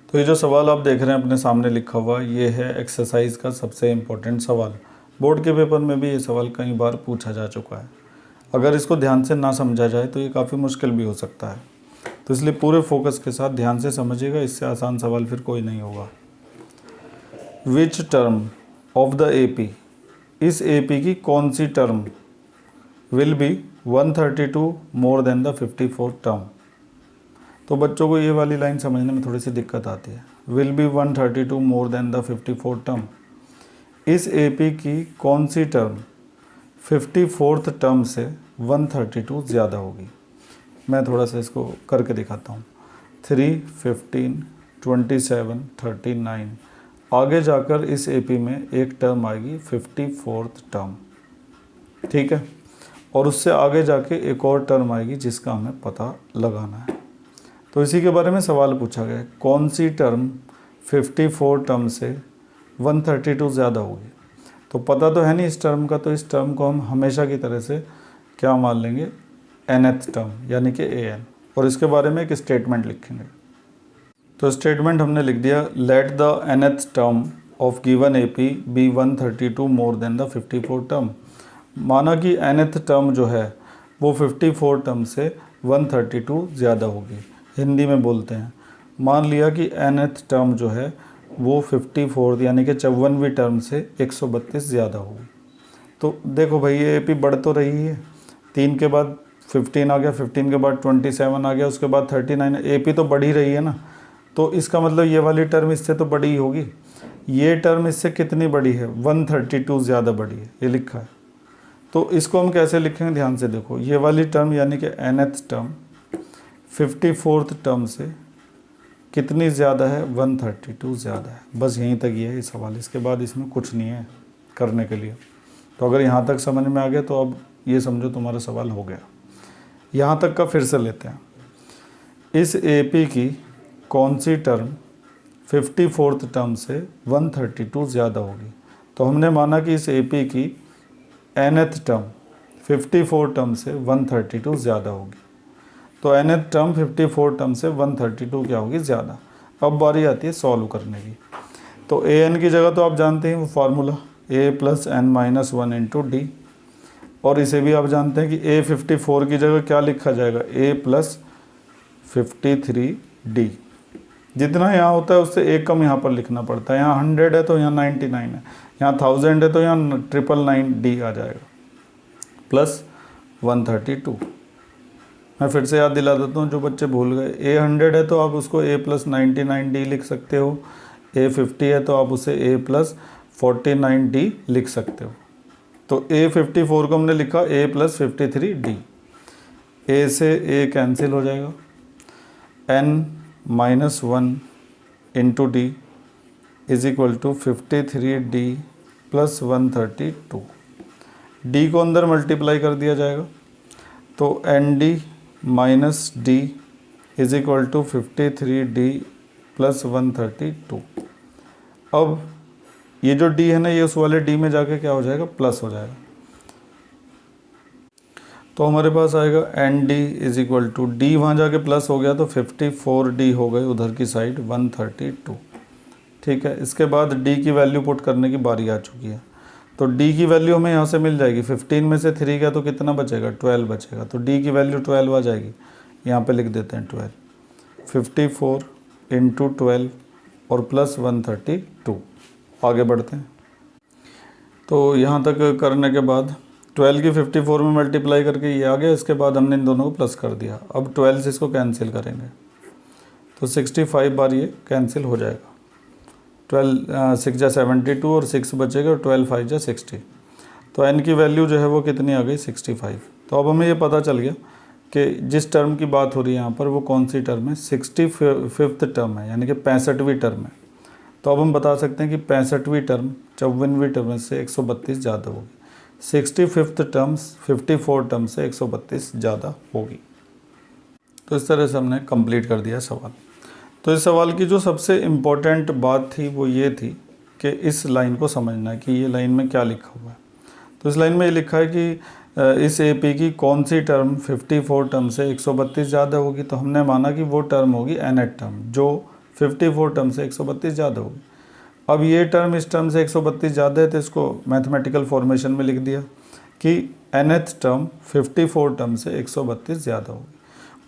तो ये जो सवाल आप देख रहे हैं अपने सामने लिखा हुआ, ये है एक्सरसाइज का सबसे इम्पोर्टेंट सवाल। बोर्ड के पेपर में भी ये सवाल कई बार पूछा जा चुका है। अगर इसको ध्यान से ना समझा जाए तो ये काफ़ी मुश्किल भी हो सकता है। तो इसलिए पूरे फोकस के साथ ध्यान से समझिएगा, इससे आसान सवाल फिर कोई नहीं होगा। Which term of the AP, इस AP की कौन सी term will be 132 more than the 54 term. तो बच्चों को ये वाली लाइन समझने में थोड़ी सी दिक्कत आती है। Will be 132 more than the 54 term, इस AP की कौन सी टर्म 54th टर्म से 132 ज़्यादा होगी। मैं थोड़ा सा इसको करके दिखाता हूँ। 3, 15, 27, 39, आगे जाकर इस AP में एक टर्म आएगी 54th टर्म, ठीक है, और उससे आगे जाके एक और टर्म आएगी जिसका हमें पता लगाना है। तो इसी के बारे में सवाल पूछा गया, कौन सी टर्म 54 टर्म से 132 ज़्यादा होगी। तो पता तो है नहीं इस टर्म का, तो इस टर्म को हम हमेशा की तरह से क्या मान लेंगे, nth टर्म यानी कि an, और इसके बारे में एक स्टेटमेंट लिखेंगे। तो स्टेटमेंट हमने लिख दिया, let the nth term of given AP be 132 more than the 54 term. माना कि nth टर्म जो है वो 54 टर्म से 132 ज़्यादा होगी। हिंदी में बोलते हैं, मान लिया कि nth टर्म जो है वो 54 यानी कि 54वीं टर्म से 132 ज़्यादा होगी। तो देखो भाई ये AP बढ़ तो रही है, 3 के बाद 15 आ गया, 15 के बाद 27 आ गया, उसके बाद 39, AP तो बढ़ ही रही है ना। तो इसका मतलब ये वाली टर्म इससे तो बड़ी ही होगी। ये टर्म इससे कितनी बड़ी है, 132 ज़्यादा बड़ी है, ये लिखा है। तो इसको हम कैसे लिखेंगे, ध्यान से देखो, ये वाली टर्म यानी कि nth टर्म 54th टर्म से कितनी ज़्यादा है, 132 ज़्यादा है। बस यहीं तक ये है सवाल, इसके बाद इसमें कुछ नहीं है करने के लिए। तो अगर यहाँ तक समझ में आ गया तो अब ये समझो तुम्हारा सवाल हो गया। यहाँ तक का फिर से लेते हैं, इस AP की कौन सी टर्म 54th टर्म से 132 ज़्यादा होगी। तो हमने माना कि इस AP की nth टर्म 54 टर्म से 132 ज़्यादा होगी। तो nth टर्म 54 टर्म से 132 क्या होगी, ज़्यादा। अब बारी आती है सॉल्व करने की। तो an की जगह तो आप जानते हैं वो फार्मूला a + n - 1 × d, और इसे भी आप जानते हैं कि a 54 की जगह क्या लिखा जाएगा, a + 53d। जितना यहाँ होता है उससे एक कम यहाँ पर लिखना पड़ता है। यहाँ 100 है तो यहाँ 99 है, यहाँ 1000 है तो यहाँ 999d आ जाएगा, प्लस 132। मैं फिर से याद दिला देता हूँ जो बच्चे भूल गए, a 100 है तो आप उसको a + 99d लिख सकते हो, a 50 है तो आप उसे a + 49d लिख सकते हो। तो a 54 को हमने लिखा a + 53d, a से a कैंसिल हो जाएगा, n - 1 × d = 53d + 132। d को अंदर मल्टीप्लाई कर दिया जाएगा, तो nd - d = 53d + 132। अब ये जो d है ना, ये उस वाले d में जाके क्या हो जाएगा, प्लस हो जाएगा। तो हमारे पास आएगा nd = d, वहाँ जाके प्लस हो गया तो 54d हो गए उधर की साइड 132, ठीक है। इसके बाद d की वैल्यू पुट करने की बारी आ चुकी है। तो d की वैल्यू हमें यहाँ से मिल जाएगी, 15 में से 3 गया तो कितना बचेगा, 12 बचेगा। तो d की वैल्यू 12 आ जाएगी, यहाँ पे लिख देते हैं 12, 54 × 12 और प्लस 132। आगे बढ़ते हैं। तो यहाँ तक करने के बाद 12 की 54 में मल्टीप्लाई करके ये आ गया, इसके बाद हमने इन दोनों को प्लस कर दिया। अब 12 से इसको कैंसिल करेंगे तो 65 बार ये कैंसिल हो जाएगा। 12 6 × 72 और 6 बचेगा, और 12 5 × 60। तो n की वैल्यू जो है वो कितनी आ गई, 65। तो अब हमें ये पता चल गया कि जिस टर्म की बात हो रही है यहाँ पर वो कौन सी टर्म है, 65th टर्म है, यानी कि 65वीं टर्म है। तो अब हम बता सकते हैं कि 65वीं टर्म 54वीं टर्म से 132 ज़्यादा होगी। 65th टर्म 54 टर्म से 132 ज़्यादा होगी। तो इस तरह से हमने कंप्लीट कर दिया सवाल। तो इस सवाल की जो सबसे इम्पोर्टेंट बात थी वो ये थी कि इस लाइन को समझना है कि ये लाइन में क्या लिखा हुआ है। तो इस लाइन में ये लिखा है कि इस AP की कौन सी टर्म 54 टर्म से 132 ज़्यादा होगी। तो हमने माना कि वो टर्म होगी nth टर्म जो 54 टर्म से 132 ज़्यादा होगी। अब ये टर्म इस टर्म से 132 ज़्यादा है तो इसको मैथमेटिकल फॉर्मेशन में लिख दिया कि nth टर्म 54 टर्म से 132 ज़्यादा होगी।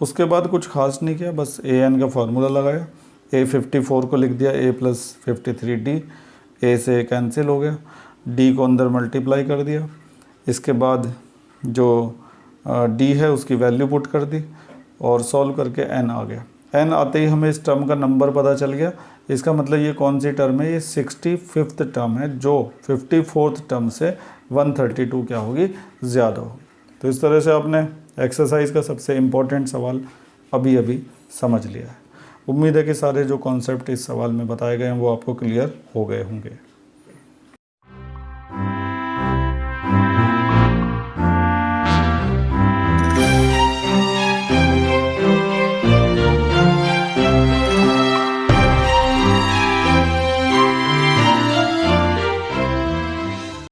उसके बाद कुछ खास नहीं किया, बस an का फार्मूला लगाया, a 54 को लिख दिया a प्लस 53d, a से कैंसिल हो गया, d को अंदर मल्टीप्लाई कर दिया, इसके बाद जो d है उसकी वैल्यू पुट कर दी और सॉल्व करके n आ गया। n आते ही हमें इस टर्म का नंबर पता चल गया। इसका मतलब ये कौन सी टर्म है, ये 65th टर्म है जो 54th टर्म से 132 क्या होगी, ज़्यादा होगी। तो इस तरह से आपने एक्सरसाइज का सबसे इम्पोर्टेंट सवाल अभी समझ लिया है। उम्मीद है कि सारे जो कॉन्सेप्ट इस सवाल में बताए गए हैं वो आपको क्लियर हो गए होंगे।